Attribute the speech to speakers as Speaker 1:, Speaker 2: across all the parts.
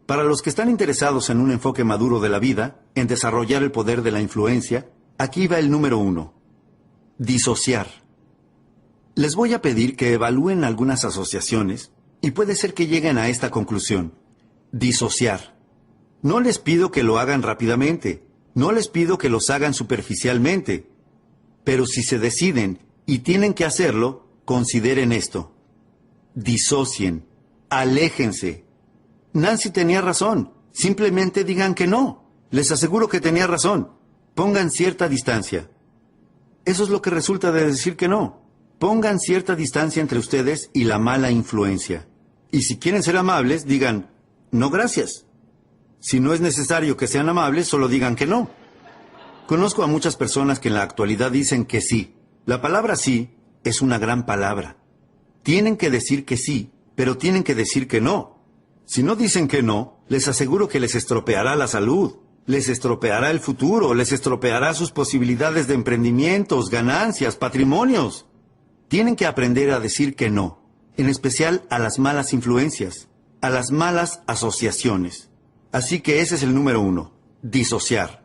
Speaker 1: Para los que están interesados en un enfoque maduro de la vida, en desarrollar el poder de la influencia, aquí va el número 1. Disociar. Les voy a pedir que evalúen algunas asociaciones y puede ser que lleguen a esta conclusión. Disociar. No les pido que lo hagan rápidamente, no les pido que los hagan superficialmente, pero si se deciden y tienen que hacerlo, consideren esto. Disocien, aléjense. Nancy tenía razón, simplemente digan que no. Les aseguro que tenía razón. Pongan cierta distancia. Eso es lo que resulta de decir que no. Pongan cierta distancia entre ustedes y la mala influencia. Y si quieren ser amables, digan, no gracias. Si no es necesario que sean amables, solo digan que no. Conozco a muchas personas que en la actualidad dicen que sí. La palabra sí es una gran palabra. Tienen que decir que sí, pero tienen que decir que no. Si no dicen que no, les aseguro que les estropeará la salud, les estropeará el futuro, les estropeará sus posibilidades de emprendimientos, ganancias, patrimonios. Tienen que aprender a decir que no, en especial a las malas influencias, a las malas asociaciones. Así que ese es el número 1, disociar.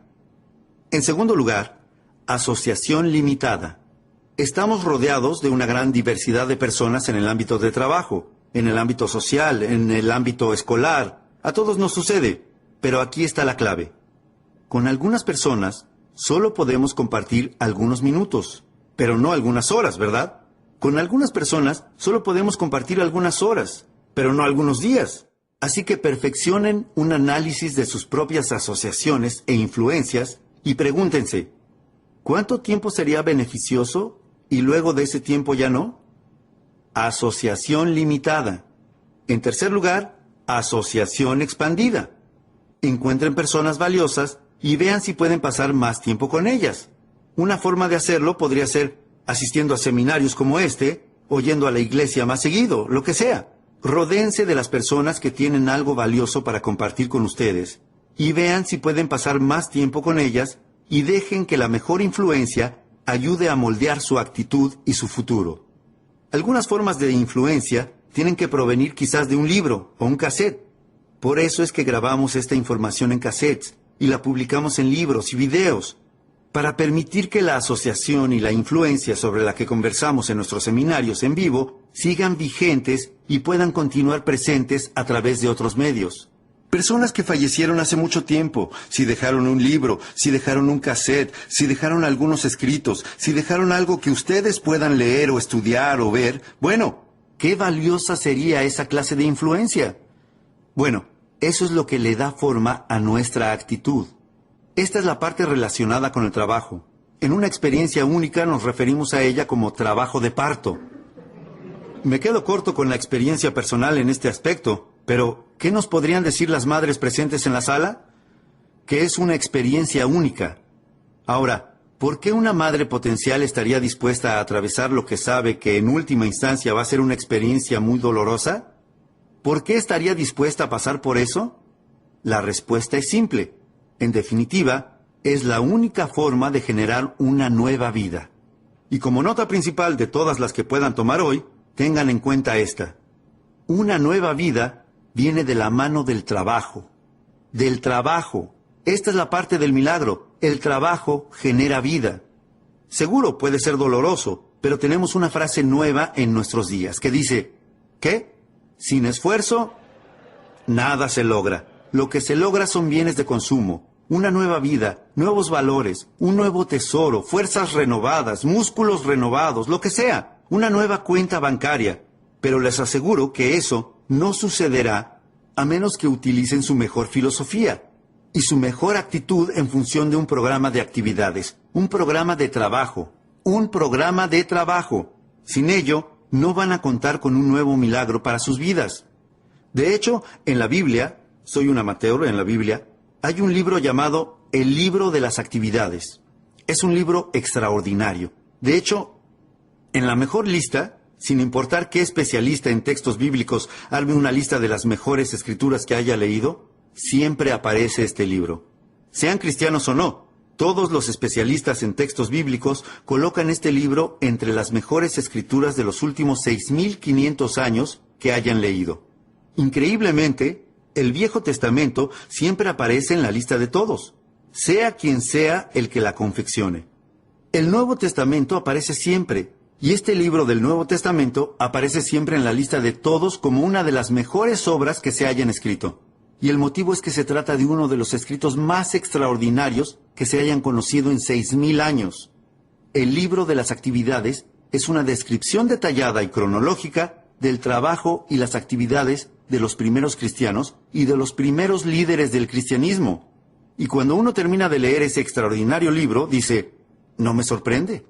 Speaker 1: En segundo lugar, asociación limitada. Estamos rodeados de una gran diversidad de personas en el ámbito de trabajo, en el ámbito social, en el ámbito escolar. A todos nos sucede, pero aquí está la clave. Con algunas personas solo podemos compartir algunos minutos, pero no algunas horas, ¿verdad? Con algunas personas solo podemos compartir algunas horas, pero no algunos días. Así que perfeccionen un análisis de sus propias asociaciones e influencias y pregúntense, ¿cuánto tiempo sería beneficioso y luego de ese tiempo ya no? Asociación limitada. En tercer lugar, asociación expandida. Encuentren personas valiosas y vean si pueden pasar más tiempo con ellas. Una forma de hacerlo podría ser asistiendo a seminarios como este, o yendo a la iglesia más seguido, lo que sea. Rodéense de las personas que tienen algo valioso para compartir con ustedes y vean si pueden pasar más tiempo con ellas y dejen que la mejor influencia ayude a moldear su actitud y su futuro. Algunas formas de influencia tienen que provenir quizás de un libro o un cassette. Por eso es que grabamos esta información en cassettes y la publicamos en libros y videos, para permitir que la asociación y la influencia sobre la que conversamos en nuestros seminarios en vivo sigan vigentes y puedan continuar presentes a través de otros medios. Personas que fallecieron hace mucho tiempo, si dejaron un libro, si dejaron un cassette, si dejaron algunos escritos, si dejaron algo que ustedes puedan leer o estudiar o ver, bueno, ¿qué valiosa sería esa clase de influencia? Bueno, eso es lo que le da forma a nuestra actitud. Esta es la parte relacionada con el trabajo. En una experiencia única nos referimos a ella como trabajo de parto. Me quedo corto con la experiencia personal en este aspecto, pero ¿qué nos podrían decir las madres presentes en la sala? Que es una experiencia única. Ahora, ¿por qué una madre potencial estaría dispuesta a atravesar lo que sabe que en última instancia va a ser una experiencia muy dolorosa? ¿Por qué estaría dispuesta a pasar por eso? La respuesta es simple. En definitiva, es la única forma de generar una nueva vida. Y como nota principal de todas las que puedan tomar hoy, tengan en cuenta esta. Una nueva vida viene de la mano del trabajo. Del trabajo. Esta es la parte del milagro. El trabajo genera vida. Seguro puede ser doloroso, pero tenemos una frase nueva en nuestros días que dice, ¿qué? Sin esfuerzo, nada se logra. Lo que se logra son bienes de consumo, una nueva vida, nuevos valores, un nuevo tesoro, fuerzas renovadas, músculos renovados, lo que sea, una nueva cuenta bancaria. Pero les aseguro que eso no sucederá a menos que utilicen su mejor filosofía y su mejor actitud en función de un programa de actividades, un programa de trabajo, un programa de trabajo. Sin ello, no van a contar con un nuevo milagro para sus vidas. De hecho, en la Biblia, soy un amateur en la Biblia, hay un libro llamado El Libro de las Actividades. Es un libro extraordinario. De hecho, en la mejor lista, sin importar qué especialista en textos bíblicos arme una lista de las mejores escrituras que haya leído, siempre aparece este libro. Sean cristianos o no, todos los especialistas en textos bíblicos colocan este libro entre las mejores escrituras de los últimos 6,500 años que hayan leído. Increíblemente, El Viejo Testamento siempre aparece en la lista de todos, sea quien sea el que la confeccione. El Nuevo Testamento aparece siempre, y este libro del Nuevo Testamento aparece siempre en la lista de todos como una de las mejores obras que se hayan escrito. Y el motivo es que se trata de uno de los escritos más extraordinarios que se hayan conocido en 6,000 años. El libro de las actividades es una descripción detallada y cronológica del trabajo y las actividades de los primeros cristianos y de los primeros líderes del cristianismo. Y cuando uno termina de leer ese extraordinario libro, dice, no me sorprende.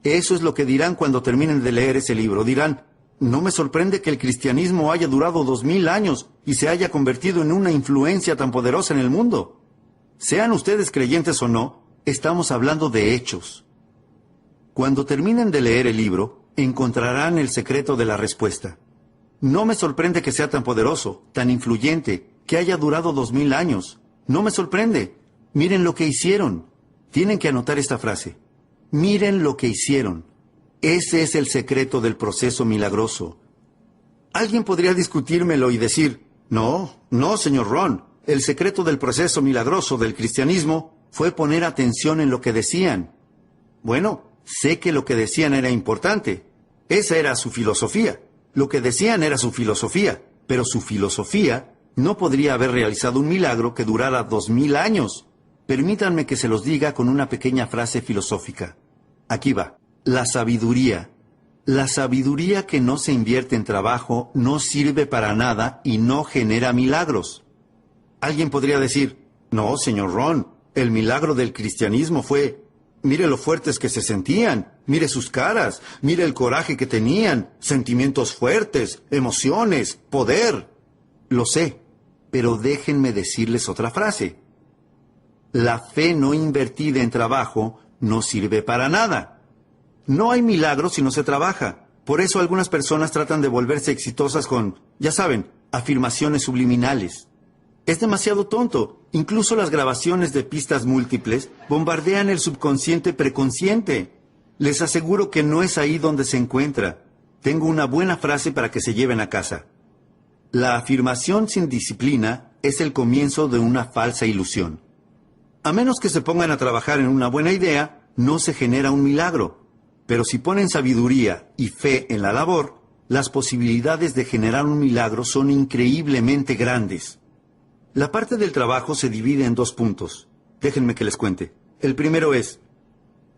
Speaker 1: Eso es lo que dirán cuando terminen de leer ese libro. Dirán, no me sorprende que el cristianismo haya durado 2,000 años y se haya convertido en una influencia tan poderosa en el mundo. Sean ustedes creyentes o no, estamos hablando de hechos. Cuando terminen de leer el libro, encontrarán el secreto de la respuesta. No me sorprende que sea tan poderoso, tan influyente, que haya durado 2,000 años. No me sorprende. Miren lo que hicieron. Tienen que anotar esta frase. Miren lo que hicieron. Ese es el secreto del proceso milagroso. Alguien podría discutírmelo y decir, no, señor Ron, el secreto del proceso milagroso del cristianismo fue poner atención en lo que decían. Bueno, sé que lo que decían era importante. Esa era su filosofía. Lo que decían era su filosofía, pero su filosofía no podría haber realizado un milagro que durara 2,000 años. Permítanme que se los diga con una pequeña frase filosófica. Aquí va. La sabiduría. La sabiduría que no se invierte en trabajo no sirve para nada y no genera milagros. Alguien podría decir, no, señor Ron, el milagro del cristianismo fue, mire lo fuertes que se sentían, mire sus caras, mire el coraje que tenían, sentimientos fuertes, emociones, poder. Lo sé, pero déjenme decirles otra frase. La fe no invertida en trabajo no sirve para nada. No hay milagros si no se trabaja. Por eso algunas personas tratan de volverse exitosas con, ya saben, afirmaciones subliminales. Es demasiado tonto. Incluso las grabaciones de pistas múltiples bombardean el subconsciente preconsciente. Les aseguro que no es ahí donde se encuentra. Tengo una buena frase para que se lleven a casa. La afirmación sin disciplina es el comienzo de una falsa ilusión. A menos que se pongan a trabajar en una buena idea, no se genera un milagro. Pero si ponen sabiduría y fe en la labor, las posibilidades de generar un milagro son increíblemente grandes. La parte del trabajo se divide en 2 puntos. Déjenme que les cuente. El primero es,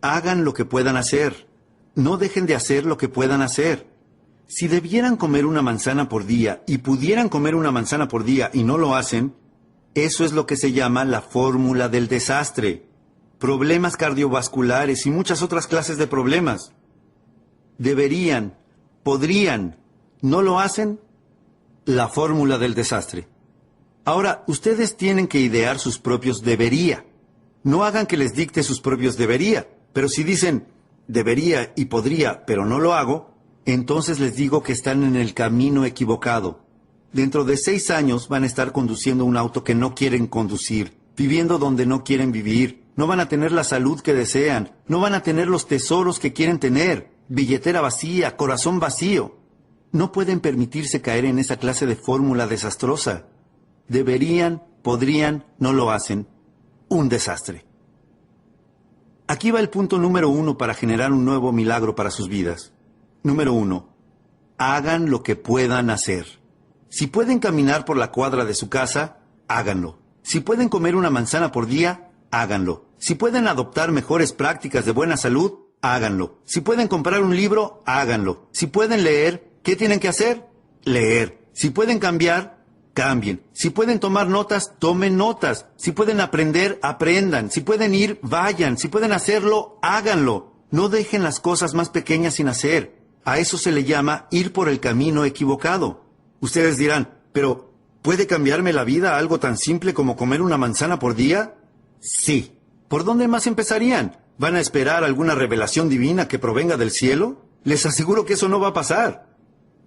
Speaker 1: hagan lo que puedan hacer. No dejen de hacer lo que puedan hacer. Si debieran comer una manzana por día y pudieran comer una manzana por día y no lo hacen, eso es lo que se llama la fórmula del desastre. Problemas cardiovasculares y muchas otras clases de problemas. Deberían, podrían, ¿no lo hacen? La fórmula del desastre. Ahora, ustedes tienen que idear sus propios debería. No hagan que les dicte sus propios debería, pero si dicen debería y podría, pero no lo hago, entonces les digo que están en el camino equivocado. Dentro de 6 años van a estar conduciendo un auto que no quieren conducir, viviendo donde no quieren vivir. No van a tener la salud que desean, no van a tener los tesoros que quieren tener, billetera vacía, corazón vacío. No pueden permitirse caer en esa clase de fórmula desastrosa. Deberían, podrían, no lo hacen. Un desastre. Aquí va el punto número 1 para generar un nuevo milagro para sus vidas. Número 1. Hagan lo que puedan hacer. Si pueden caminar por la cuadra de su casa, háganlo. Si pueden comer una manzana por día, háganlo. Si pueden adoptar mejores prácticas de buena salud, háganlo. Si pueden comprar un libro, háganlo. Si pueden leer, ¿qué tienen que hacer? Leer. Si pueden cambiar, cambien. Si pueden tomar notas, tomen notas. Si pueden aprender, aprendan. Si pueden ir, vayan. Si pueden hacerlo, háganlo. No dejen las cosas más pequeñas sin hacer. A eso se le llama ir por el camino equivocado. Ustedes dirán, pero ¿puede cambiarme la vida algo tan simple como comer una manzana por día? Sí. ¿Por dónde más empezarían? ¿Van a esperar alguna revelación divina que provenga del cielo? Les aseguro que eso no va a pasar.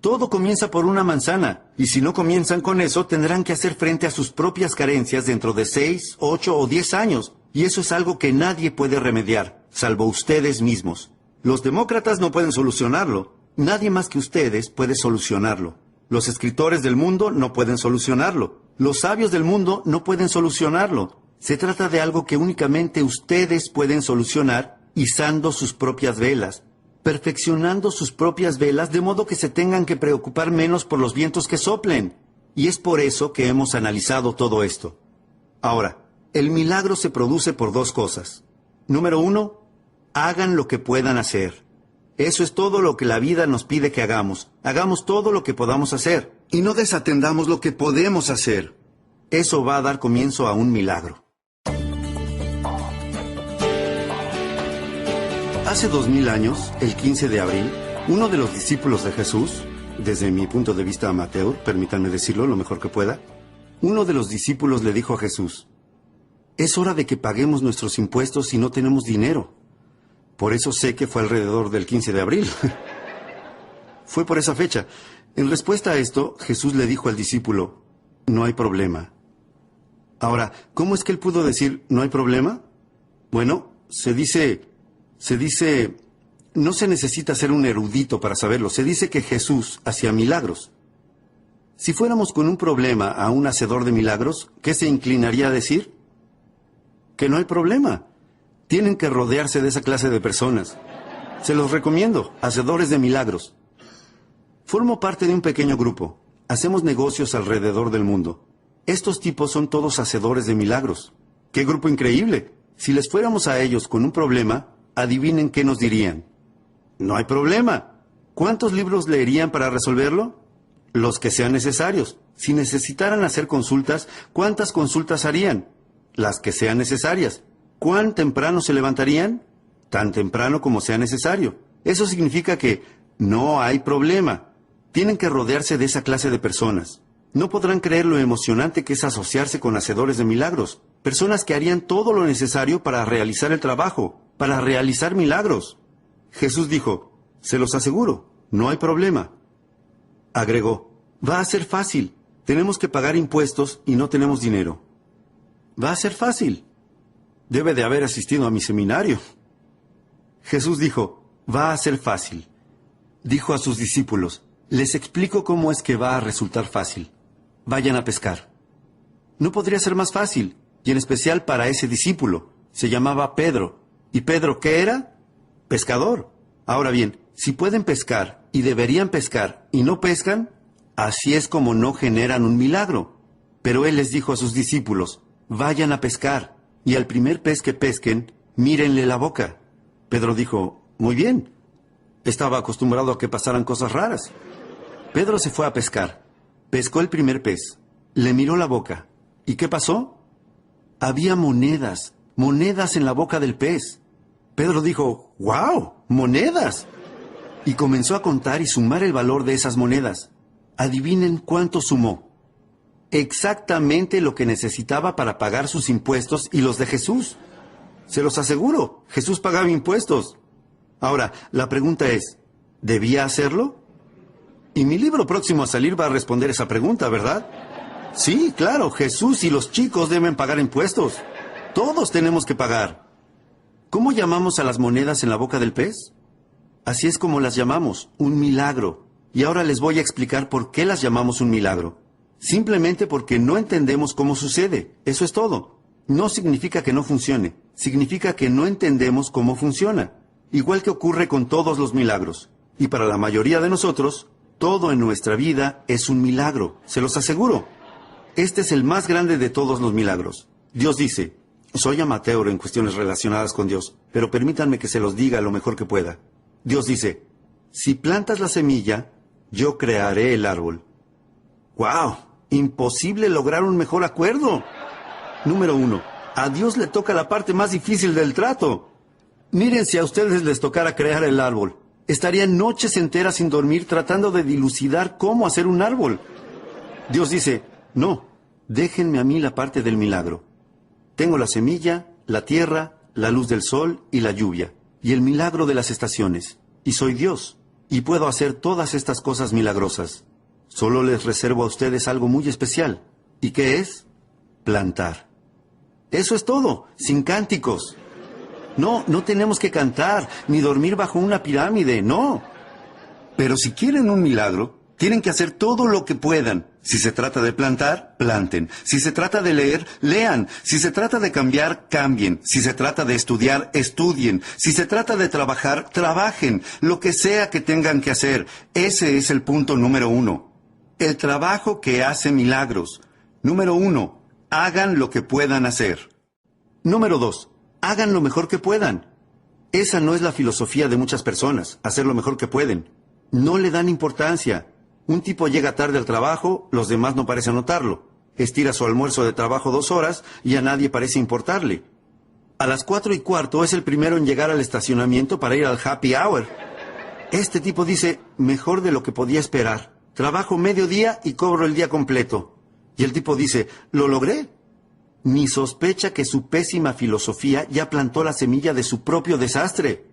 Speaker 1: Todo comienza por una manzana, y si no comienzan con eso, tendrán que hacer frente a sus propias carencias dentro de 6, 8 o 10 años, y eso es algo que nadie puede remediar, salvo ustedes mismos. Los demócratas no pueden solucionarlo. Nadie más que ustedes puede solucionarlo. Los escritores del mundo no pueden solucionarlo. Los sabios del mundo no pueden solucionarlo. Se trata de algo que únicamente ustedes pueden solucionar izando sus propias velas, perfeccionando sus propias velas de modo que se tengan que preocupar menos por los vientos que soplen. Y es por eso que hemos analizado todo esto. Ahora, el milagro se produce por dos cosas. Número 1, hagan lo que puedan hacer. Eso es todo lo que la vida nos pide que hagamos. Hagamos todo lo que podamos hacer. Y no desatendamos lo que podemos hacer. Eso va a dar comienzo a un milagro. Hace 2000 años, el 15 de abril, uno de los discípulos de Jesús, desde mi punto de vista amateur, permítanme decirlo lo mejor que pueda, uno de los discípulos le dijo a Jesús: es hora de que paguemos nuestros impuestos si no tenemos dinero. Por eso sé que fue alrededor del 15 de abril. Fue por esa fecha. En respuesta a esto, Jesús le dijo al discípulo: no hay problema. Ahora, ¿cómo es que él pudo decir no hay problema? Bueno, se dice, no se necesita ser un erudito para saberlo. Se dice que Jesús hacía milagros. Si fuéramos con un problema a un hacedor de milagros, ¿qué se inclinaría a decir? Que no hay problema. Tienen que rodearse de esa clase de personas. Se los recomiendo, hacedores de milagros. Formo parte de un pequeño grupo. Hacemos negocios alrededor del mundo. Estos tipos son todos hacedores de milagros. ¡Qué grupo increíble! Si les fuéramos a ellos con un problema, adivinen qué nos dirían. No hay problema. ¿Cuántos libros leerían para resolverlo? Los que sean necesarios. Si necesitaran hacer consultas, ¿cuántas consultas harían? Las que sean necesarias. ¿Cuán temprano se levantarían? Tan temprano como sea necesario. Eso significa que no hay problema. Tienen que rodearse de esa clase de personas. No podrán creer lo emocionante que es asociarse con hacedores de milagros. Personas que harían todo lo necesario para realizar el trabajo, para realizar milagros. Jesús dijo: se los aseguro, no hay problema. Agregó: va a ser fácil. Tenemos que pagar impuestos y no tenemos dinero. Va a ser fácil. Debe de haber asistido a mi seminario. Jesús dijo: va a ser fácil. Dijo a sus discípulos: les explico cómo es que va a resultar fácil. Vayan a pescar. No podría ser más fácil, y en especial para ese discípulo. Se llamaba Pedro. ¿Y Pedro qué era? Pescador. Ahora bien, si pueden pescar y deberían pescar y no pescan, así es como no generan un milagro. Pero él les dijo a sus discípulos: vayan a pescar. Y al primer pez que pesquen, mírenle la boca. Pedro dijo: muy bien. Estaba acostumbrado a que pasaran cosas raras. Pedro se fue a pescar. Pescó el primer pez. Le miró la boca. ¿Y qué pasó? Había monedas en la boca del pez. Pedro dijo: ¡wow! ¡Monedas! Y comenzó a contar y sumar el valor de esas monedas. Adivinen cuánto sumó. Exactamente lo que necesitaba para pagar sus impuestos y los de Jesús. Se los aseguro, Jesús pagaba impuestos. Ahora, la pregunta es, ¿debía hacerlo? Y mi libro próximo a salir va a responder esa pregunta, ¿verdad? Sí, claro, Jesús y los chicos deben pagar impuestos. Todos tenemos que pagar. ¿Cómo llamamos a las monedas en la boca del pez? Así es como las llamamos, un milagro. Y ahora les voy a explicar por qué las llamamos un milagro. Simplemente porque no entendemos cómo sucede. Eso es todo. No significa que no funcione. Significa que no entendemos cómo funciona. Igual que ocurre con todos los milagros. Y para la mayoría de nosotros, todo en nuestra vida es un milagro. Se los aseguro. Este es el más grande de todos los milagros. Dios dice: soy amateur en cuestiones relacionadas con Dios, pero permítanme que se los diga lo mejor que pueda. Dios dice: si plantas la semilla, yo crearé el árbol. ¡Wow! Imposible lograr un mejor acuerdo. Número 1. A Dios le toca la parte más difícil del trato. Miren, si a ustedes les tocara crear el árbol, estarían noches enteras sin dormir tratando de dilucidar cómo hacer un árbol. Dios dice: no, déjenme a mí la parte del milagro. Tengo la semilla, la tierra, la luz del sol y la lluvia, y el milagro de las estaciones. Y soy Dios, y puedo hacer todas estas cosas milagrosas. Solo les reservo a ustedes algo muy especial. ¿Y qué es? Plantar. Eso es todo, sin cánticos. No tenemos que cantar, ni dormir bajo una pirámide, no. Pero si quieren un milagro, tienen que hacer todo lo que puedan. Si se trata de plantar, planten. Si se trata de leer, lean. Si se trata de cambiar, cambien. Si se trata de estudiar, estudien. Si se trata de trabajar, trabajen. Lo que sea que tengan que hacer. Ese es el punto número 1. El trabajo que hace milagros. Número 1. Hagan lo que puedan hacer. Número 2. Hagan lo mejor que puedan. Esa no es la filosofía de muchas personas, hacer lo mejor que pueden. No le dan importancia. Un tipo llega tarde al trabajo, los demás no parecen notarlo. Estira su almuerzo de trabajo 2 horas y a nadie parece importarle. A las 4:15 es el primero en llegar al estacionamiento para ir al happy hour. Este tipo dice, mejor de lo que podía esperar. Trabajo medio día y cobro el día completo. Y el tipo dice, ¿lo logré? Ni sospecha que su pésima filosofía ya plantó la semilla de su propio desastre.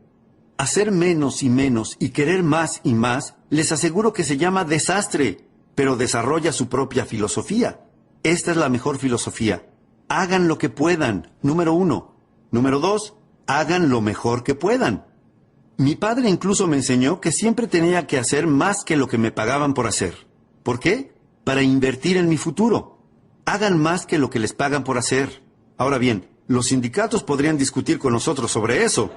Speaker 1: Hacer menos y menos y querer más y más, les aseguro que se llama desastre, pero desarrolla su propia filosofía. Esta es la mejor filosofía. Hagan lo que puedan, número 1. Número 2, hagan lo mejor que puedan. Mi padre incluso me enseñó que siempre tenía que hacer más que lo que me pagaban por hacer. ¿Por qué? Para invertir en mi futuro. Hagan más que lo que les pagan por hacer. Ahora bien, los sindicatos podrían discutir con nosotros sobre eso.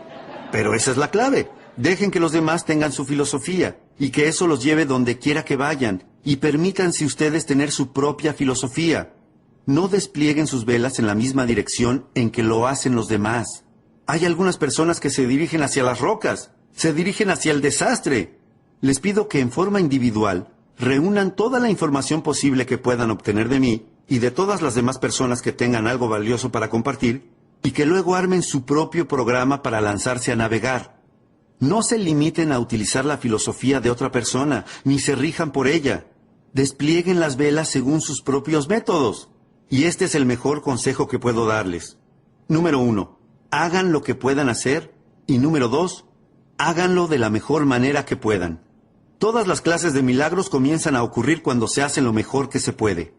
Speaker 1: Pero esa es la clave. Dejen que los demás tengan su filosofía y que eso los lleve donde quiera que vayan y permítanse ustedes tener su propia filosofía. No desplieguen sus velas en la misma dirección en que lo hacen los demás. Hay algunas personas que se dirigen hacia las rocas, se dirigen hacia el desastre. Les pido que en forma individual reúnan toda la información posible que puedan obtener de mí y de todas las demás personas que tengan algo valioso para compartir y que luego armen su propio programa para lanzarse a navegar. No se limiten a utilizar la filosofía de otra persona, ni se rijan por ella. Desplieguen las velas según sus propios métodos. Y este es el mejor consejo que puedo darles. Número 1. Hagan lo que puedan hacer. Y número 2. Háganlo de la mejor manera que puedan. Todas las clases de milagros comienzan a ocurrir cuando se hace lo mejor que se puede.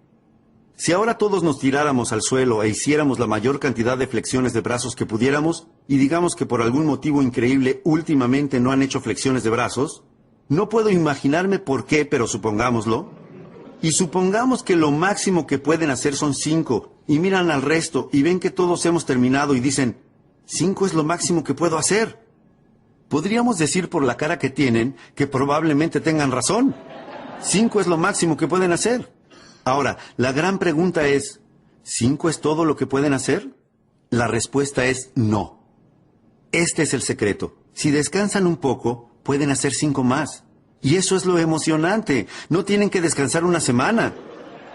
Speaker 1: Si ahora todos nos tiráramos al suelo e hiciéramos la mayor cantidad de flexiones de brazos que pudiéramos, y digamos que por algún motivo increíble últimamente no han hecho flexiones de brazos, no puedo imaginarme por qué, pero supongámoslo. Y supongamos que lo máximo que pueden hacer son 5, y miran al resto y ven que todos hemos terminado y dicen, 5 es lo máximo que puedo hacer. Podríamos decir por la cara que tienen que probablemente tengan razón. 5 es lo máximo que pueden hacer. Ahora, la gran pregunta es, ¿5 es todo lo que pueden hacer? La respuesta es no. Este es el secreto. Si descansan un poco, pueden hacer 5 más. Y eso es lo emocionante. No tienen que descansar una semana.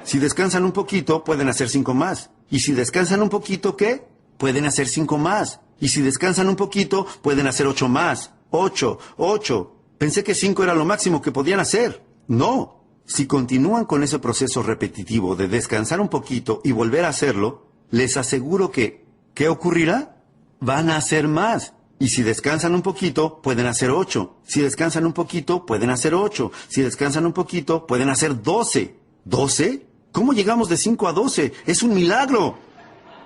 Speaker 1: Si descansan un poquito, pueden hacer 5 más. Y si descansan un poquito, ¿qué? Pueden hacer 5 más. Y si descansan un poquito, pueden hacer 8 más. 8. Pensé que 5 era lo máximo que podían hacer. No. Si continúan con ese proceso repetitivo de descansar un poquito y volver a hacerlo, les aseguro que, ¿qué ocurrirá? Van a hacer más. Y si descansan un poquito, pueden hacer 8. Si descansan un poquito, pueden hacer 8. Si descansan un poquito, pueden hacer 12. ¿12? ¿Cómo llegamos de 5 a 12? ¡Es un milagro!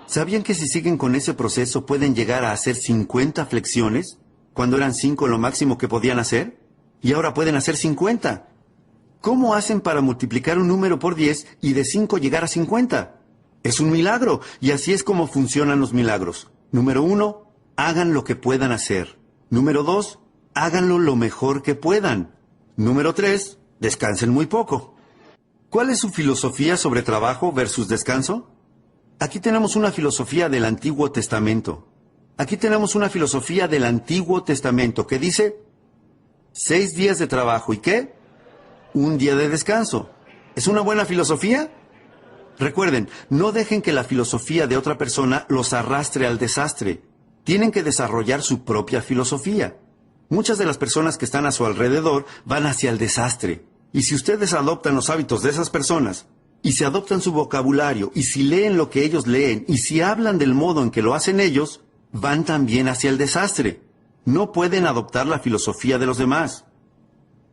Speaker 1: ¿Sabían que si siguen con ese proceso pueden llegar a hacer 50 flexiones? Cuando eran 5 lo máximo que podían hacer. Y ahora pueden hacer 50. ¿Cómo hacen para multiplicar un número por 10 y de 5 llegar a 50? Es un milagro, y así es como funcionan los milagros. Número 1, hagan lo que puedan hacer. Número 2, háganlo lo mejor que puedan. Número 3, descansen muy poco. ¿Cuál es su filosofía sobre trabajo versus descanso? Aquí tenemos una filosofía del Antiguo Testamento. Aquí tenemos una filosofía del Antiguo Testamento que dice 6 días de trabajo, ¿y qué? 1 día de descanso. ¿Es una buena filosofía? Recuerden, no dejen que la filosofía de otra persona los arrastre al desastre. Tienen que desarrollar su propia filosofía. Muchas de las personas que están a su alrededor van hacia el desastre. Y si ustedes adoptan los hábitos de esas personas, y si adoptan su vocabulario, y si leen lo que ellos leen, y si hablan del modo en que lo hacen ellos, van también hacia el desastre. No pueden adoptar la filosofía de los demás.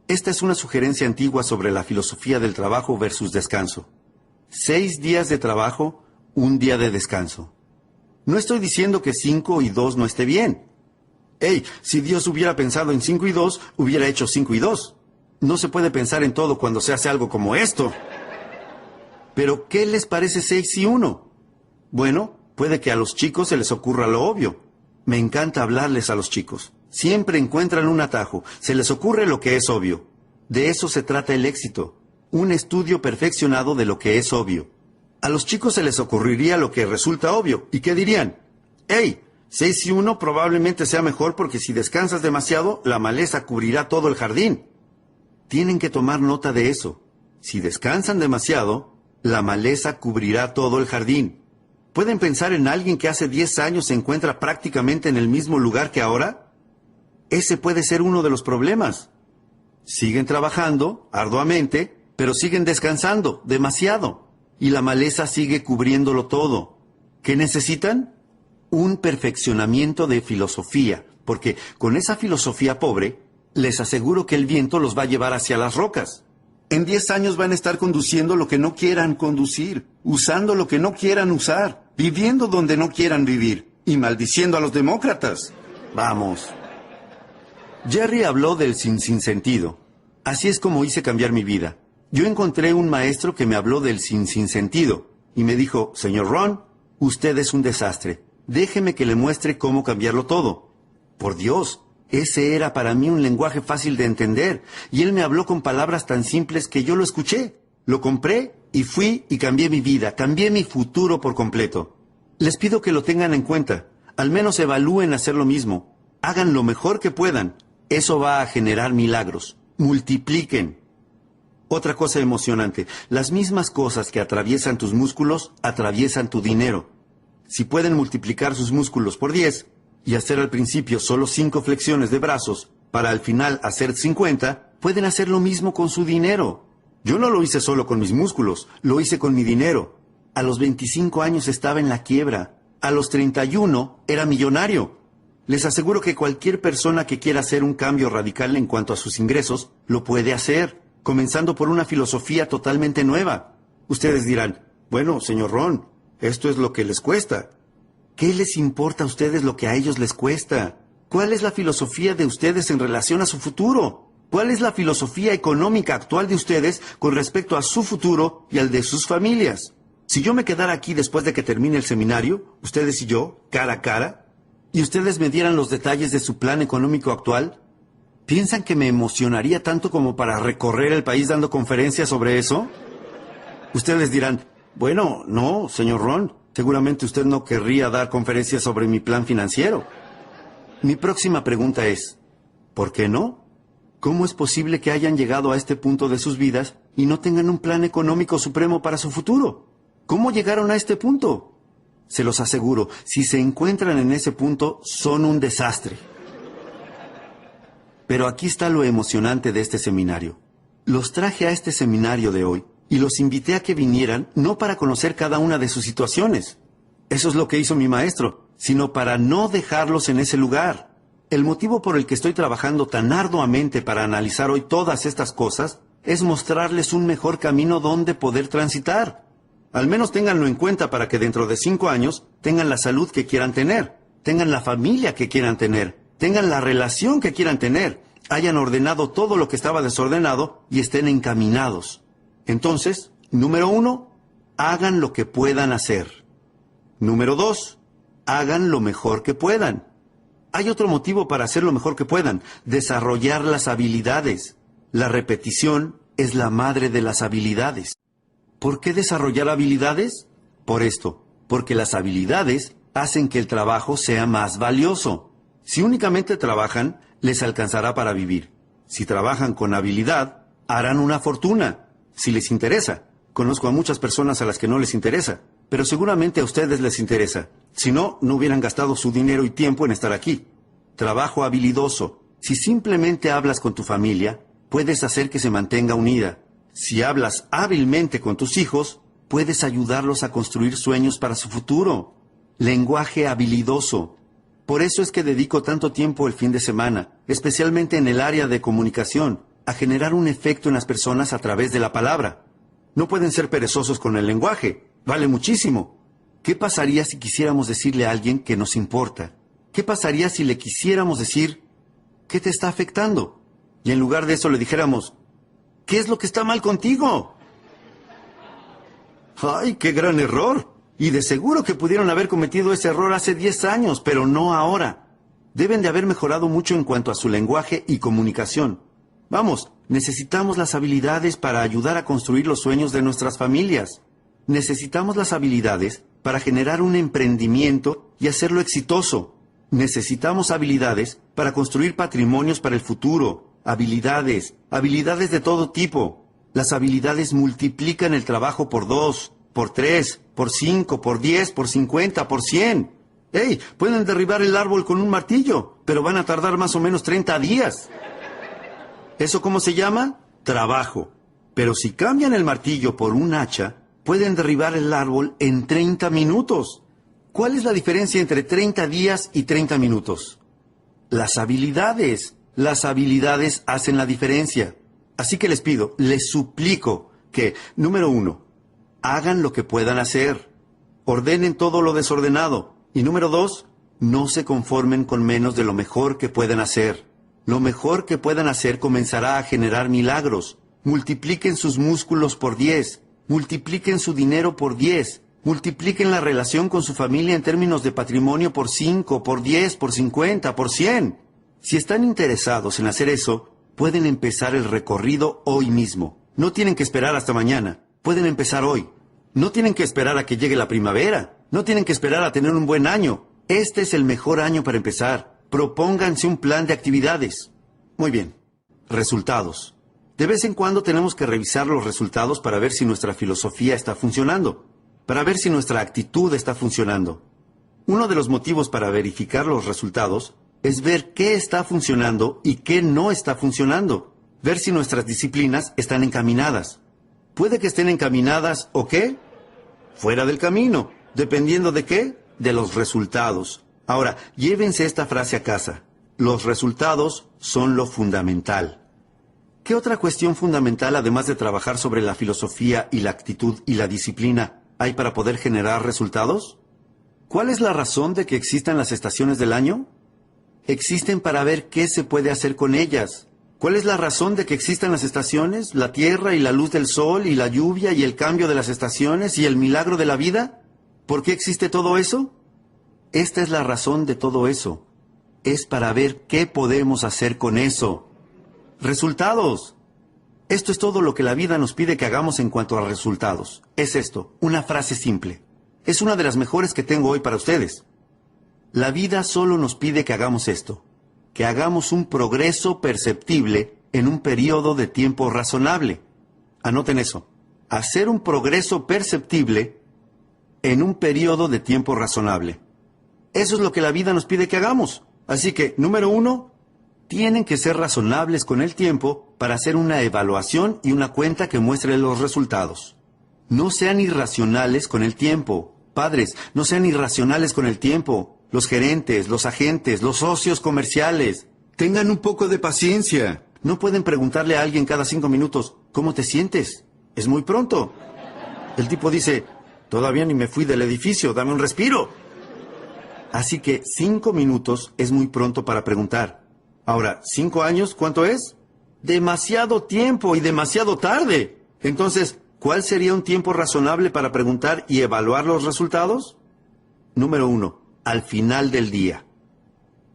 Speaker 1: Esta es una sugerencia antigua sobre la filosofía del trabajo versus descanso. 6 días de trabajo, 1 día de descanso. No estoy diciendo que 5 y 2 no esté bien. Si Dios hubiera pensado en 5 y 2, hubiera hecho 5 y 2. No se puede pensar en todo cuando se hace algo como esto. Pero, ¿qué les parece 6 y 1? Bueno, puede que a los chicos se les ocurra lo obvio. Me encanta hablarles a los chicos. Siempre encuentran un atajo. Se les ocurre lo que es obvio. De eso se trata el éxito. Un estudio perfeccionado de lo que es obvio. A los chicos se les ocurriría lo que resulta obvio. ¿Y qué dirían? ¡Hey! 6 y 1 probablemente sea mejor porque si descansas demasiado, la maleza cubrirá todo el jardín. Tienen que tomar nota de eso. Si descansan demasiado, la maleza cubrirá todo el jardín. ¿Pueden pensar en alguien que hace 10 años se encuentra prácticamente en el mismo lugar que ahora? Ese puede ser uno de los problemas. Siguen trabajando arduamente, pero siguen descansando demasiado. Y la maleza sigue cubriéndolo todo. ¿Qué necesitan? Un perfeccionamiento de filosofía, porque con esa filosofía pobre, les aseguro que el viento los va a llevar hacia las rocas. En 10 años van a estar conduciendo lo que no quieran conducir, usando lo que no quieran usar, viviendo donde no quieran vivir, y maldiciendo a los demócratas. Vamos. Jerry habló del sinsentido. Así es como hice cambiar mi vida. Yo encontré un maestro que me habló del sinsentido, y me dijo, señor Ron, usted es un desastre. Déjeme que le muestre cómo cambiarlo todo. Por Dios, ese era para mí un lenguaje fácil de entender, y él me habló con palabras tan simples que yo lo escuché. Lo compré y fui y cambié mi vida, cambié mi futuro por completo. Les pido que lo tengan en cuenta, al menos evalúen hacer lo mismo. Hagan lo mejor que puedan. Eso va a generar milagros. Multipliquen. Otra cosa emocionante, las mismas cosas que atraviesan tus músculos, atraviesan tu dinero. Si pueden multiplicar sus músculos por 10 y hacer al principio solo 5 flexiones de brazos, para al final hacer 50, pueden hacer lo mismo con su dinero. Yo no lo hice solo con mis músculos, lo hice con mi dinero. A los 25 años estaba en la quiebra. A los 31 era millonario. Les aseguro que cualquier persona que quiera hacer un cambio radical en cuanto a sus ingresos, lo puede hacer, comenzando por una filosofía totalmente nueva. Ustedes dirán, bueno, señor Ron, esto es lo que les cuesta. ¿Qué les importa a ustedes lo que a ellos les cuesta? ¿Cuál es la filosofía de ustedes en relación a su futuro? ¿Cuál es la filosofía económica actual de ustedes con respecto a su futuro y al de sus familias? Si yo me quedara aquí después de que termine el seminario, ustedes y yo, cara a cara, y ustedes me dieran los detalles de su plan económico actual, ¿piensan que me emocionaría tanto como para recorrer el país dando conferencias sobre eso? Ustedes dirán, bueno, no, señor Ron, seguramente usted no querría dar conferencias sobre mi plan financiero. Mi próxima pregunta es, ¿por qué no? ¿Cómo es posible que hayan llegado a este punto de sus vidas y no tengan un plan económico supremo para su futuro? ¿Cómo llegaron a este punto? Se los aseguro, si se encuentran en ese punto, son un desastre. Pero aquí está lo emocionante de este seminario. Los traje a este seminario de hoy y los invité a que vinieran no para conocer cada una de sus situaciones. Eso es lo que hizo mi maestro, sino para no dejarlos en ese lugar. El motivo por el que estoy trabajando tan arduamente para analizar hoy todas estas cosas es mostrarles un mejor camino donde poder transitar. Al menos ténganlo en cuenta para que dentro de 5 años tengan la salud que quieran tener, tengan la familia que quieran tener, tengan la relación que quieran tener, hayan ordenado todo lo que estaba desordenado y estén encaminados. Entonces, número 1, hagan lo que puedan hacer. Número 2, hagan lo mejor que puedan. Hay otro motivo para hacer lo mejor que puedan, desarrollar las habilidades. La repetición es la madre de las habilidades. ¿Por qué desarrollar habilidades? Por esto, porque las habilidades hacen que el trabajo sea más valioso. Si únicamente trabajan, les alcanzará para vivir. Si trabajan con habilidad, harán una fortuna. Si les interesa. Conozco a muchas personas a las que no les interesa, pero seguramente a ustedes les interesa. Si no, no hubieran gastado su dinero y tiempo en estar aquí. Trabajo habilidoso. Si simplemente hablas con tu familia, puedes hacer que se mantenga unida. Si hablas hábilmente con tus hijos, puedes ayudarlos a construir sueños para su futuro. Lenguaje habilidoso. Por eso es que dedico tanto tiempo el fin de semana, especialmente en el área de comunicación, a generar un efecto en las personas a través de la palabra. No pueden ser perezosos con el lenguaje. Vale muchísimo. ¿Qué pasaría si quisiéramos decirle a alguien que nos importa? ¿Qué pasaría si le quisiéramos decir, ¿qué te está afectando? Y en lugar de eso le dijéramos, ¿qué es lo que está mal contigo? ¡Ay, qué gran error! Y de seguro que pudieron haber cometido ese error hace 10 años, pero no ahora. Deben de haber mejorado mucho en cuanto a su lenguaje y comunicación. Vamos, necesitamos las habilidades para ayudar a construir los sueños de nuestras familias. Necesitamos las habilidades para generar un emprendimiento y hacerlo exitoso. Necesitamos habilidades para construir patrimonios para el futuro. Habilidades de todo tipo. Las habilidades multiplican el trabajo por 2, por 3, por 5, por 10, por 50, por 100. ¡Ey! Pueden derribar el árbol con un martillo, pero van a tardar más o menos 30 días. ¿Eso cómo se llama? Trabajo. Pero si cambian el martillo por un hacha, pueden derribar el árbol en 30 minutos. ¿Cuál es la diferencia entre 30 días y 30 minutos? Las habilidades. Las habilidades hacen la diferencia. Así que les pido, les suplico que, número 1, hagan lo que puedan hacer. Ordenen todo lo desordenado. Y número 2, no se conformen con menos de lo mejor que puedan hacer. Lo mejor que puedan hacer comenzará a generar milagros. Multipliquen sus músculos por 10. Multipliquen su dinero por 10. Multipliquen la relación con su familia en términos de patrimonio por 5, por 10, por 50, por 100. Si están interesados en hacer eso, pueden empezar el recorrido hoy mismo. No tienen que esperar hasta mañana. Pueden empezar hoy. No tienen que esperar a que llegue la primavera. No tienen que esperar a tener un buen año. Este es el mejor año para empezar. Propónganse un plan de actividades. Muy bien. Resultados. De vez en cuando tenemos que revisar los resultados para ver si nuestra filosofía está funcionando, para ver si nuestra actitud está funcionando. Uno de los motivos para verificar los resultados es ver qué está funcionando y qué no está funcionando. Ver si nuestras disciplinas están encaminadas. Puede que estén encaminadas o qué? Fuera del camino. ¿Dependiendo de qué? De los resultados. Ahora, llévense esta frase a casa. Los resultados son lo fundamental. ¿Qué otra cuestión fundamental, además de trabajar sobre la filosofía y la actitud y la disciplina, hay para poder generar resultados? ¿Cuál es la razón de que existan las estaciones del año? Existen para ver qué se puede hacer con ellas. ¿Cuál es la razón de que existan las estaciones, la tierra y la luz del sol y la lluvia y el cambio de las estaciones y el milagro de la vida? ¿Por qué existe todo eso? Esta es la razón de todo eso. Es para ver qué podemos hacer con eso. Resultados. Esto es todo lo que la vida nos pide que hagamos en cuanto a resultados. Es esto, una frase simple. Es una de las mejores que tengo hoy para ustedes. La vida solo nos pide que hagamos esto, que hagamos un progreso perceptible en un periodo de tiempo razonable. Anoten eso. Hacer un progreso perceptible en un periodo de tiempo razonable. Eso es lo que la vida nos pide que hagamos. Así que, número 1, tienen que ser razonables con el tiempo para hacer una evaluación y una cuenta que muestre los resultados. No sean irracionales con el tiempo. Padres, no sean irracionales con el tiempo. Los gerentes, los agentes, los socios comerciales. Tengan un poco de paciencia. No pueden preguntarle a alguien cada 5 minutos, ¿cómo te sientes? Es muy pronto. El tipo dice, todavía ni me fui del edificio, dame un respiro. Así que 5 minutos es muy pronto para preguntar. Ahora, 5 años, ¿cuánto es? Demasiado tiempo y demasiado tarde. Entonces, ¿cuál sería un tiempo razonable para preguntar y evaluar los resultados? Número 1, al final del día.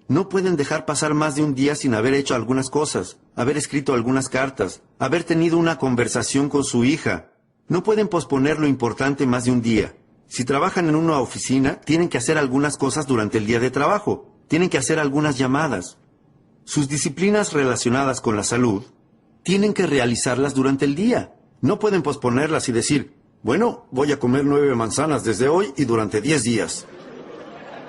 Speaker 1: No pueden dejar pasar más de un día sin haber hecho algunas cosas, haber escrito algunas cartas, haber tenido una conversación con su hija. No pueden posponer lo importante más de un día. Si trabajan en una oficina, tienen que hacer algunas cosas durante el día de trabajo. Tienen que hacer algunas llamadas. Sus disciplinas relacionadas con la salud, tienen que realizarlas durante el día. No pueden posponerlas y decir, bueno, voy a comer 9 manzanas desde hoy y durante 10 días.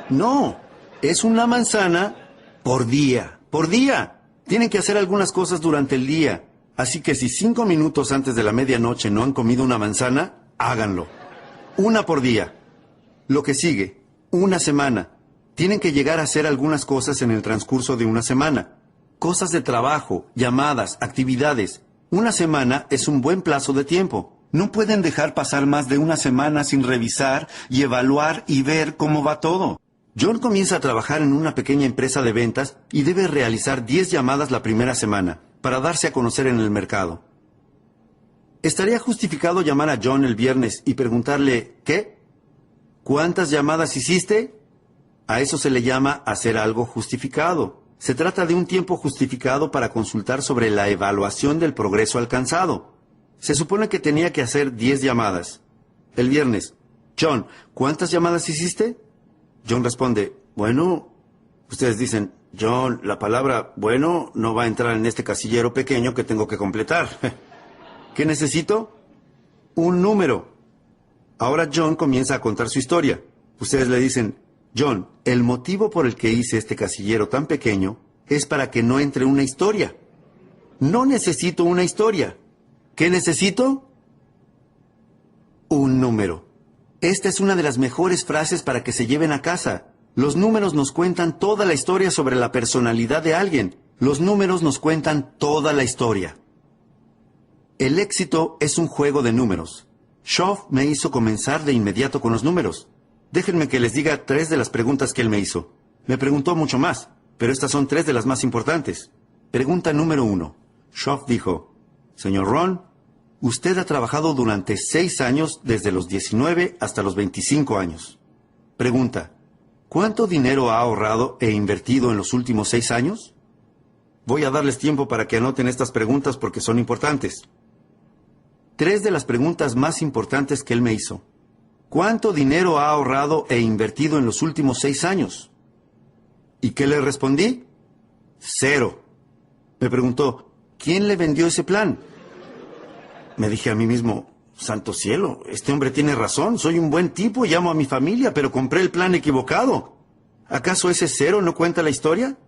Speaker 1: No, es una manzana por día, por día. Tienen que hacer algunas cosas durante el día. Así que si 5 minutos antes de la medianoche no han comido una manzana, háganlo. 1 por día. Lo que sigue, 1 semana. Tienen que llegar a hacer algunas cosas en el transcurso de 1 semana. Cosas de trabajo, llamadas, actividades. 1 semana es un buen plazo de tiempo. No pueden dejar pasar más de 1 semana sin revisar y evaluar y ver cómo va todo. John comienza a trabajar en una pequeña empresa de ventas y debe realizar 10 llamadas la primera semana para darse a conocer en el mercado. ¿Estaría justificado llamar a John el viernes y preguntarle, ¿qué? ¿Cuántas llamadas hiciste? A eso se le llama hacer algo justificado. Se trata de un tiempo justificado para consultar sobre la evaluación del progreso alcanzado. Se supone que tenía que hacer 10 llamadas. El viernes, John, ¿cuántas llamadas hiciste? John responde, bueno, ustedes dicen, John, la palabra bueno no va a entrar en este casillero pequeño que tengo que completar. ¿Qué necesito? Un número. Ahora John comienza a contar su historia. Ustedes le dicen, John, el motivo por el que hice este casillero tan pequeño es para que no entre una historia. No necesito una historia. ¿Qué necesito? Un número. Esta es una de las mejores frases para que se lleven a casa. Los números nos cuentan toda la historia sobre la personalidad de alguien. Los números nos cuentan toda la historia. El éxito es un juego de números. Schoff me hizo comenzar de inmediato con los números. Déjenme que les diga 3 de las preguntas que él me hizo. Me preguntó mucho más, pero estas son 3 de las más importantes. Pregunta número 1. Schoff dijo, Señor Ron, usted ha trabajado durante 6 años desde los 19 hasta los 25 años. Pregunta, ¿cuánto dinero ha ahorrado e invertido en los últimos 6 años? Voy a darles tiempo para que anoten estas preguntas porque son importantes. 3 de las preguntas más importantes que él me hizo. ¿Cuánto dinero ha ahorrado e invertido en los últimos 6 años? ¿Y qué le respondí? 0. Me preguntó, ¿quién le vendió ese plan? Me dije a mí mismo, santo cielo, este hombre tiene razón, soy un buen tipo y amo a mi familia, pero compré el plan equivocado. ¿Acaso ese 0 no cuenta la historia?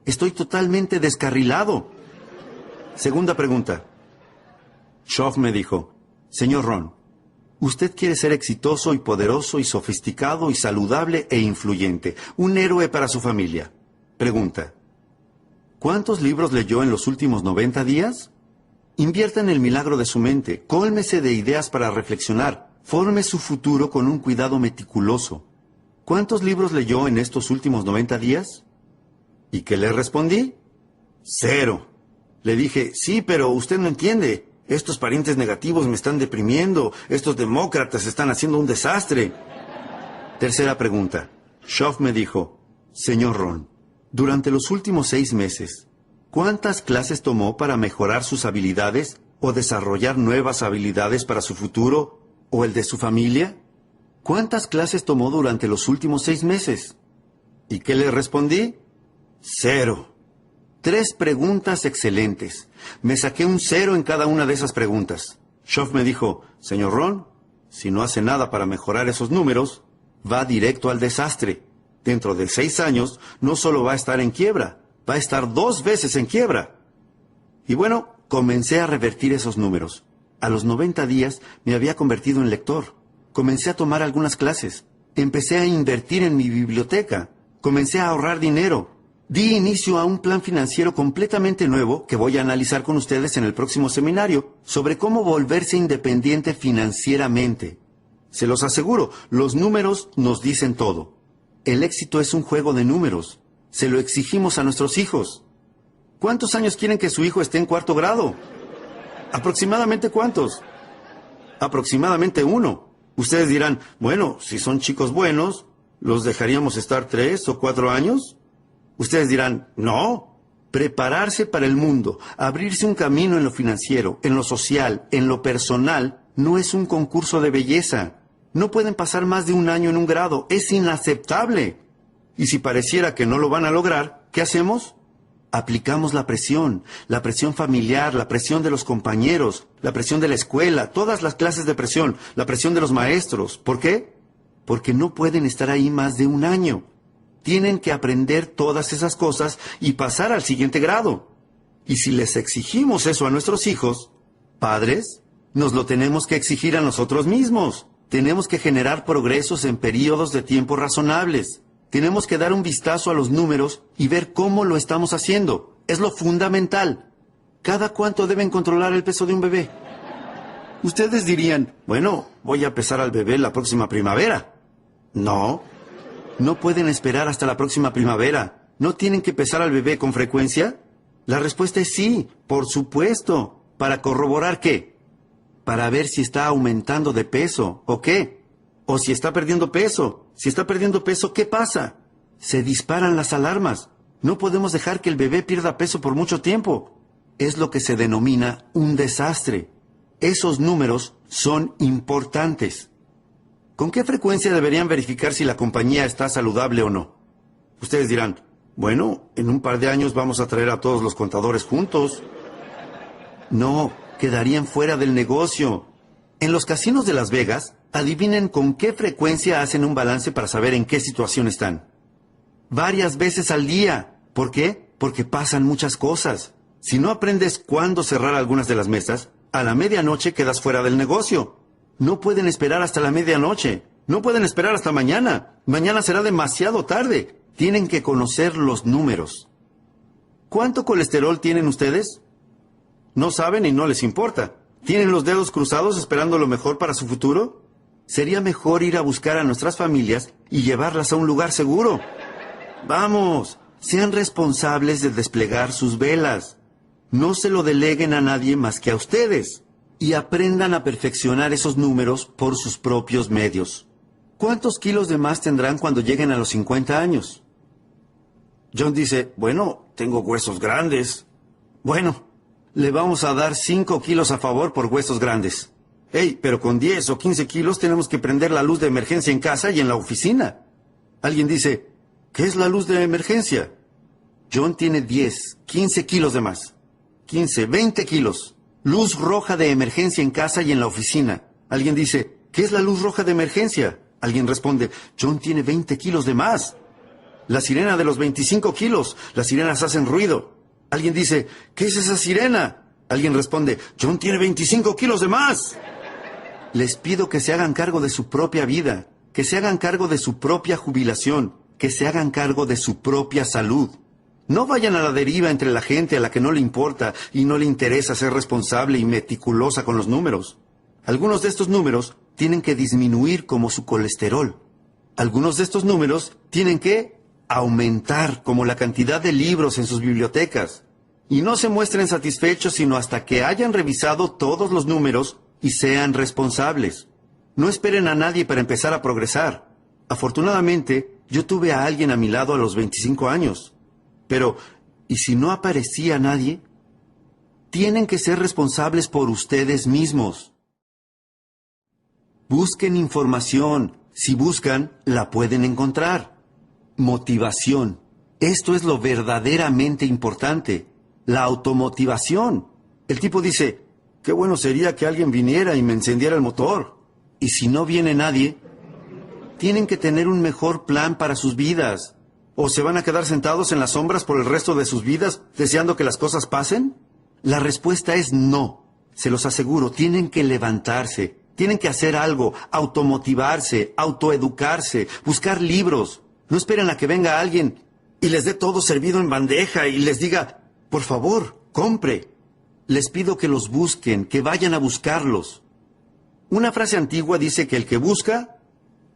Speaker 1: Estoy totalmente descarrilado. Segunda pregunta. Schoff me dijo, Señor Ron, usted quiere ser exitoso y poderoso y sofisticado y saludable e influyente, un héroe para su familia. Pregunta, ¿cuántos libros leyó en los últimos 90 días? Invierta en el milagro de su mente, cólmese de ideas para reflexionar, forme su futuro con un cuidado meticuloso. ¿Cuántos libros leyó en estos últimos 90 días? ¿Y qué le respondí? 0. Le dije, sí, pero usted no entiende. Estos parientes negativos me están deprimiendo. Estos demócratas están haciendo un desastre. Tercera pregunta. Schoff me dijo, Señor Ron, durante los últimos 6 meses, ¿cuántas clases tomó para mejorar sus habilidades o desarrollar nuevas habilidades para su futuro o el de su familia? ¿Cuántas clases tomó durante los últimos 6 meses? ¿Y qué le respondí? 0. 3 preguntas excelentes. Me saqué un 0 en cada una de esas preguntas. Schoff me dijo, Señor Ron, si no hace nada para mejorar esos números, va directo al desastre. Dentro de 6 años, no solo va a estar en quiebra, va a estar 2 veces en quiebra. Y bueno, comencé a revertir esos números. A los 90 días me había convertido en lector. Comencé a tomar algunas clases. Empecé a invertir en mi biblioteca. Comencé a ahorrar dinero. Di inicio a un plan financiero completamente nuevo que voy a analizar con ustedes en el próximo seminario sobre cómo volverse independiente financieramente. Se los aseguro, los números nos dicen todo. El éxito es un juego de números. Se lo exigimos a nuestros hijos. ¿Cuántos años quieren que su hijo esté en 4º grado? ¿Aproximadamente cuántos? Aproximadamente 1. Ustedes dirán, bueno, si son chicos buenos, ¿los dejaríamos estar 3 o 4 años? Ustedes dirán, no, prepararse para el mundo, abrirse un camino en lo financiero, en lo social, en lo personal, no es un concurso de belleza. No pueden pasar más de 1 año en un grado, es inaceptable. Y si pareciera que no lo van a lograr, ¿qué hacemos? Aplicamos la presión familiar, la presión de los compañeros, la presión de la escuela, todas las clases de presión, la presión de los maestros. ¿Por qué? Porque no pueden estar ahí más de 1 año. Tienen que aprender todas esas cosas y pasar al siguiente grado. Y si les exigimos eso a nuestros hijos, padres, nos lo tenemos que exigir a nosotros mismos. Tenemos que generar progresos en periodos de tiempo razonables. Tenemos que dar un vistazo a los números y ver cómo lo estamos haciendo. Es lo fundamental. ¿Cada cuánto deben controlar el peso de un bebé? Ustedes dirían, bueno, voy a pesar al bebé la próxima primavera. No pueden esperar hasta la próxima primavera. ¿No tienen que pesar al bebé con frecuencia? La respuesta es sí, por supuesto. ¿Para corroborar qué? para ver si está aumentando de peso o qué. O si está perdiendo peso. Si está perdiendo peso, ¿qué pasa? Se disparan las alarmas. No podemos dejar que el bebé pierda peso por mucho tiempo. Es lo que se denomina un desastre. Esos números son importantes. ¿Con qué frecuencia deberían verificar si la compañía está saludable o no? Ustedes dirán, bueno, en un par de años vamos a traer a todos los contadores juntos. No, quedarían fuera del negocio. En los casinos de Las Vegas, adivinen con qué frecuencia hacen un balance para saber en qué situación están. Varias veces al día. ¿Por qué? Porque pasan muchas cosas. Si no aprendes cuándo cerrar algunas de las mesas, a la medianoche quedas fuera del negocio. No pueden esperar hasta la medianoche. No pueden esperar hasta mañana. Mañana será demasiado tarde. Tienen que conocer los números. ¿Cuánto colesterol tienen ustedes? No saben y no les importa. ¿Tienen los dedos cruzados esperando lo mejor para su futuro? Sería mejor ir a buscar a nuestras familias y llevarlas a un lugar seguro. Vamos, sean responsables de desplegar sus velas. No se lo deleguen a nadie más que a ustedes. Y aprendan a perfeccionar esos números por sus propios medios. ¿Cuántos kilos de más tendrán cuando lleguen a los 50 años? John dice, bueno, tengo huesos grandes. Bueno, le vamos a dar 5 kilos a favor por huesos grandes. Hey, pero con 10 o 15 kilos tenemos que prender la luz de emergencia en casa y en la oficina. Alguien dice, ¿qué es la luz de emergencia? John tiene 10, 15 kilos de más. 15, 20 kilos. Luz roja de emergencia en casa y en la oficina. Alguien dice, ¿qué es la luz roja de emergencia? Alguien responde, John tiene 20 kilos de más. La sirena de los 25 kilos. Las sirenas hacen ruido. Alguien dice, ¿qué es esa sirena? Alguien responde, John tiene 25 kilos de más. Les pido que se hagan cargo de su propia vida, que se hagan cargo de su propia jubilación, que se hagan cargo de su propia salud. No vayan a la deriva entre la gente a la que no le importa y no le interesa ser responsable y meticulosa con los números. Algunos de estos números tienen que disminuir como su colesterol. Algunos de estos números tienen que aumentar como la cantidad de libros en sus bibliotecas. Y no se muestren satisfechos sino hasta que hayan revisado todos los números y sean responsables. No esperen a nadie para empezar a progresar. Afortunadamente, yo tuve a alguien a mi lado a los 25 años. Pero, ¿y si no aparecía nadie? Tienen que ser responsables por ustedes mismos. Busquen información. Si buscan, la pueden encontrar. Motivación. Esto es lo verdaderamente importante. La automotivación. El tipo dice, qué bueno sería que alguien viniera y me encendiera el motor. Y si no viene nadie, tienen que tener un mejor plan para sus vidas. ¿O se van a quedar sentados en las sombras por el resto de sus vidas deseando que las cosas pasen? La respuesta es no. Se los aseguro, tienen que levantarse, tienen que hacer algo, automotivarse, autoeducarse, buscar libros. No esperen a que venga alguien y les dé todo servido en bandeja y les diga, por favor, compre. Les pido que los busquen, que vayan a buscarlos. Una frase antigua dice que el que busca,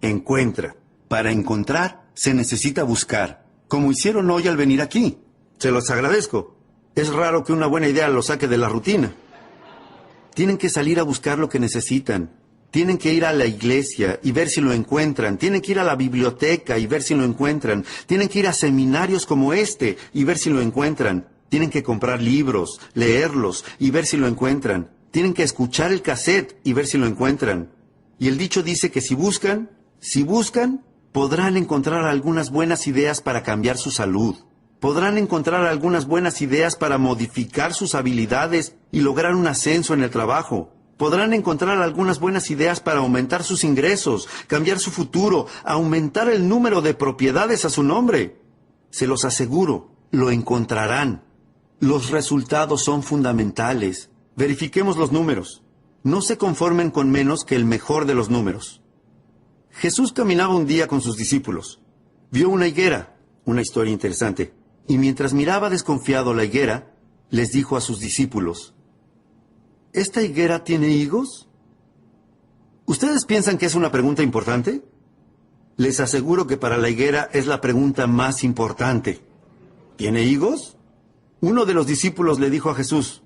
Speaker 1: encuentra. Para encontrar, se necesita buscar, como hicieron hoy al venir aquí. Se los agradezco. Es raro que una buena idea los saque de la rutina. Tienen que salir a buscar lo que necesitan. Tienen que ir a la iglesia y ver si lo encuentran. Tienen que ir a la biblioteca y ver si lo encuentran. Tienen que ir a seminarios como este y ver si lo encuentran. Tienen que comprar libros, leerlos y ver si lo encuentran. Tienen que escuchar el cassette y ver si lo encuentran. Y el dicho dice que si buscan, podrán encontrar algunas buenas ideas para cambiar su salud. Podrán encontrar algunas buenas ideas para modificar sus habilidades y lograr un ascenso en el trabajo. Podrán encontrar algunas buenas ideas para aumentar sus ingresos, cambiar su futuro, aumentar el número de propiedades a su nombre. Se los aseguro, lo encontrarán. Los resultados son fundamentales. Verifiquemos los números. No se conformen con menos que el mejor de los números. Jesús caminaba un día con sus discípulos. Vio una higuera, una historia interesante, y mientras miraba desconfiado la higuera, les dijo a sus discípulos, ¿esta higuera tiene higos? ¿Ustedes piensan que es una pregunta importante? Les aseguro que para la higuera es la pregunta más importante. ¿Tiene higos? Uno de los discípulos le dijo a Jesús,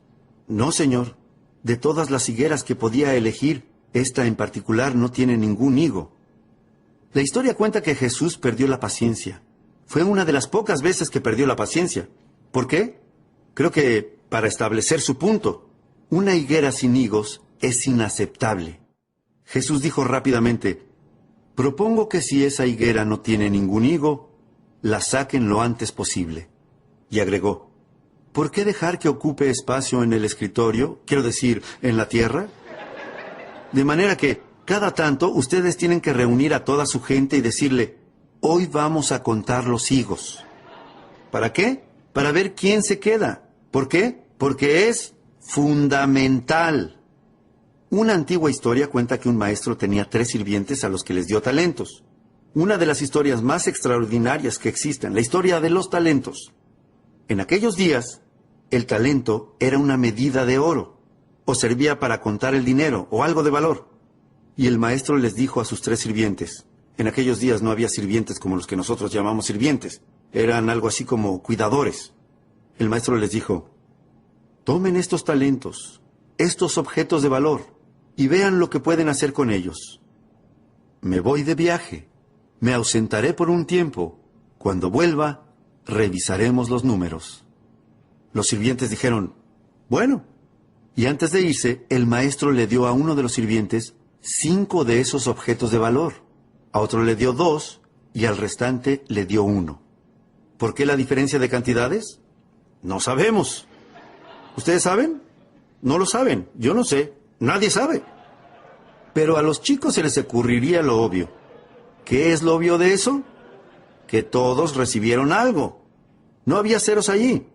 Speaker 1: no, Señor. De todas las higueras que podía elegir, esta en particular no tiene ningún higo. La historia cuenta que Jesús perdió la paciencia. Fue una de las pocas veces que perdió la paciencia. ¿Por qué? Creo que para establecer su punto. Una higuera sin higos es inaceptable. Jesús dijo rápidamente: propongo que si esa higuera no tiene ningún higo, la saquen lo antes posible. Y agregó: ¿por qué dejar que ocupe espacio en el escritorio, quiero decir, en la tierra? De manera que, cada tanto, ustedes tienen que reunir a toda su gente y decirle: hoy vamos a contar los higos. ¿Para qué? Para ver quién se queda. ¿Por qué? Porque es fundamental. Una antigua historia cuenta que un maestro tenía 3 sirvientes a los que les dio talentos. Una de las historias más extraordinarias que existen, la historia de los talentos. En aquellos días, el talento era una medida de oro, o servía para contar el dinero, o algo de valor. Y el maestro les dijo a sus 3 sirvientes, en aquellos días no había sirvientes como los que nosotros llamamos sirvientes, eran algo así como cuidadores. El maestro les dijo: tomen estos talentos, estos objetos de valor, y vean lo que pueden hacer con ellos. Me voy de viaje, me ausentaré por un tiempo. Cuando vuelva, revisaremos los números. Los sirvientes dijeron: bueno. Y antes de irse, el maestro le dio a uno de los sirvientes 5 de esos objetos de valor. A otro le dio 2 y al restante le dio 1. ¿Por qué la diferencia de cantidades? No sabemos. ¿Ustedes saben? No lo saben. Yo no sé. Nadie sabe. Pero a los chicos se les ocurriría lo obvio. ¿Qué es lo obvio de eso? Que todos recibieron algo. No había ceros allí.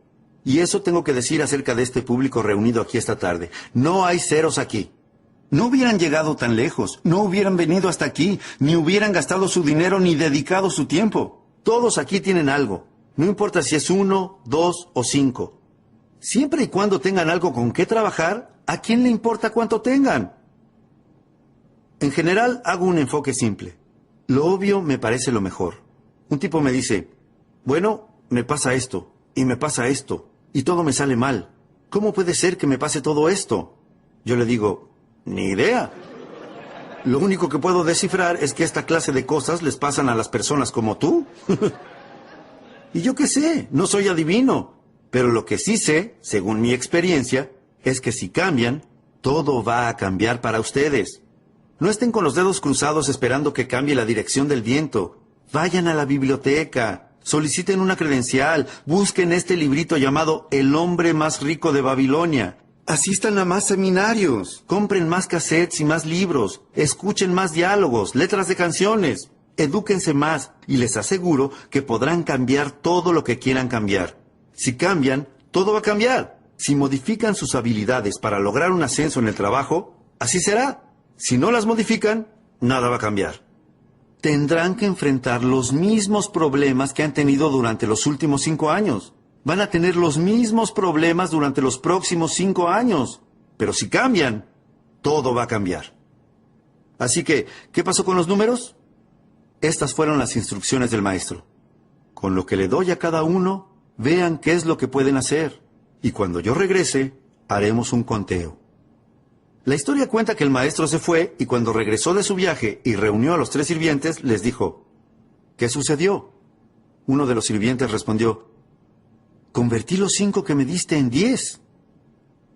Speaker 1: Y eso tengo que decir acerca de este público reunido aquí esta tarde. No hay ceros aquí. No hubieran llegado tan lejos, no hubieran venido hasta aquí, ni hubieran gastado su dinero ni dedicado su tiempo. Todos aquí tienen algo. No importa si es 1, 2 o 5. Siempre y cuando tengan algo con qué trabajar, ¿a quién le importa cuánto tengan? En general, hago un enfoque simple. Lo obvio me parece lo mejor. Un tipo me dice: bueno, me pasa esto, y me pasa esto, y todo me sale mal. ¿Cómo puede ser que me pase todo esto? Yo le digo: ni idea. Lo único que puedo descifrar es que esta clase de cosas les pasan a las personas como tú. Y yo qué sé, no soy adivino. Pero lo que sí sé, según mi experiencia, es que si cambian, todo va a cambiar para ustedes. No estén con los dedos cruzados esperando que cambie la dirección del viento. Vayan a la biblioteca, soliciten una credencial, busquen este librito llamado El hombre más rico de Babilonia. Asistan a más seminarios, compren más cassettes y más libros, escuchen más diálogos, letras de canciones, edúquense más y les aseguro que podrán cambiar todo lo que quieran cambiar. Si cambian, todo va a cambiar. Si modifican sus habilidades para lograr un ascenso en el trabajo, así será. Si no las modifican, nada va a cambiar. Tendrán que enfrentar los mismos problemas que han tenido durante los últimos 5 años. Van a tener los mismos problemas durante los próximos 5 años. Pero si cambian, todo va a cambiar. Así que, ¿qué pasó con los números? Estas fueron las instrucciones del maestro. Con lo que le doy a cada uno, vean qué es lo que pueden hacer. Y cuando yo regrese, haremos un conteo. La historia cuenta que el maestro se fue y cuando regresó de su viaje y reunió a los 3 sirvientes, les dijo: ¿qué sucedió? Uno de los sirvientes respondió: convertí los 5 que me diste en 10.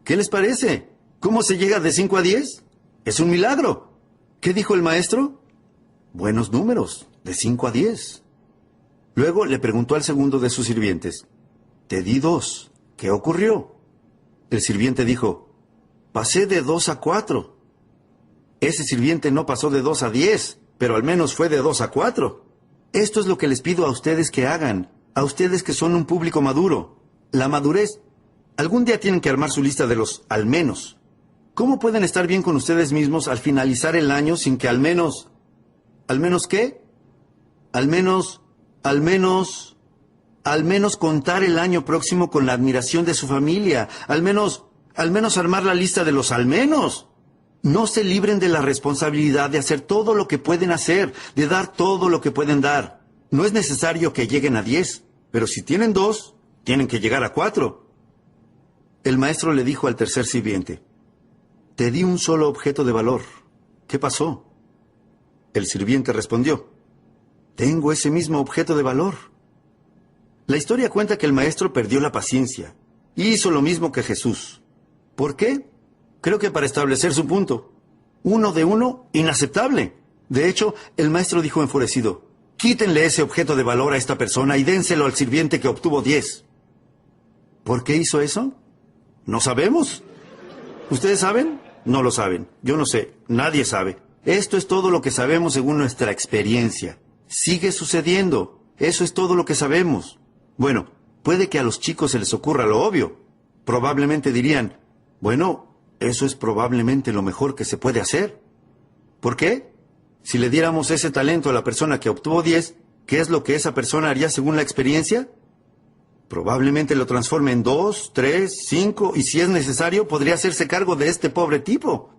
Speaker 1: ¿Qué les parece? ¿Cómo se llega de 5 a 10? Es un milagro. ¿Qué dijo el maestro? Buenos números, de 5 a 10. Luego le preguntó al segundo de sus sirvientes: te di 2. ¿Qué ocurrió? El sirviente dijo: pasé de 2 a 4. Ese sirviente no pasó de 2 a 10, pero al menos fue de 2 a 4. Esto es lo que les pido a ustedes que hagan, a ustedes que son un público maduro. La madurez. Algún día tienen que armar su lista de los al menos. ¿Cómo pueden estar bien con ustedes mismos al finalizar el año sin que al menos... ¿Al menos qué? Al menos contar el año próximo con la admiración de su familia. Al menos armar la lista de los al menos. No se libren de la responsabilidad de hacer todo lo que pueden hacer, de dar todo lo que pueden dar. No es necesario que lleguen a 10, pero si tienen 2, tienen que llegar a 4. El maestro le dijo al tercer sirviente: Te di un solo objeto de valor. ¿Qué pasó? El sirviente respondió, tengo ese mismo objeto de valor. La historia cuenta que el maestro perdió la paciencia y hizo lo mismo que Jesús. ¿Por qué? Creo que para establecer su punto. 1 de 1, inaceptable. De hecho, el maestro dijo enfurecido, quítenle ese objeto de valor a esta persona y dénselo al sirviente que obtuvo 10. ¿Por qué hizo eso? No sabemos. ¿Ustedes saben? No lo saben. Yo no sé. Nadie sabe. Esto es todo lo que sabemos según nuestra experiencia. Sigue sucediendo. Eso es todo lo que sabemos. Bueno, puede que a los chicos se les ocurra lo obvio. Probablemente dirían, bueno, eso es probablemente lo mejor que se puede hacer. ¿Por qué? Si le diéramos ese talento a la persona que obtuvo 10, ¿qué es lo que esa persona haría según la experiencia? Probablemente lo transforme en 2, 3, 5 y si es necesario podría hacerse cargo de este pobre tipo.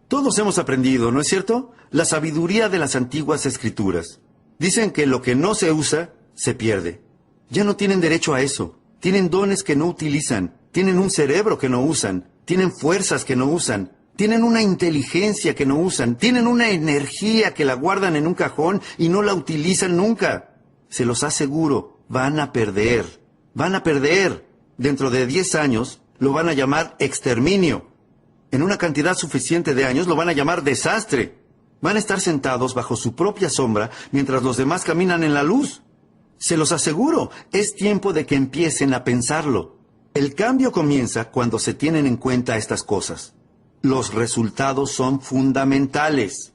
Speaker 1: Todos hemos aprendido, ¿no es cierto? La sabiduría de las antiguas escrituras. Dicen que lo que no se usa, se pierde. Ya no tienen derecho a eso. Tienen dones que no utilizan. Tienen un cerebro que no usan. Tienen fuerzas que no usan. Tienen una inteligencia que no usan. Tienen una energía que la guardan en un cajón y no la utilizan nunca. Se los aseguro, van a perder. Van a perder. Dentro de 10 años lo van a llamar exterminio. En una cantidad suficiente de años lo van a llamar desastre. Van a estar sentados bajo su propia sombra mientras los demás caminan en la luz. Se los aseguro, es tiempo de que empiecen a pensarlo. El cambio comienza cuando se tienen en cuenta estas cosas. Los resultados son fundamentales.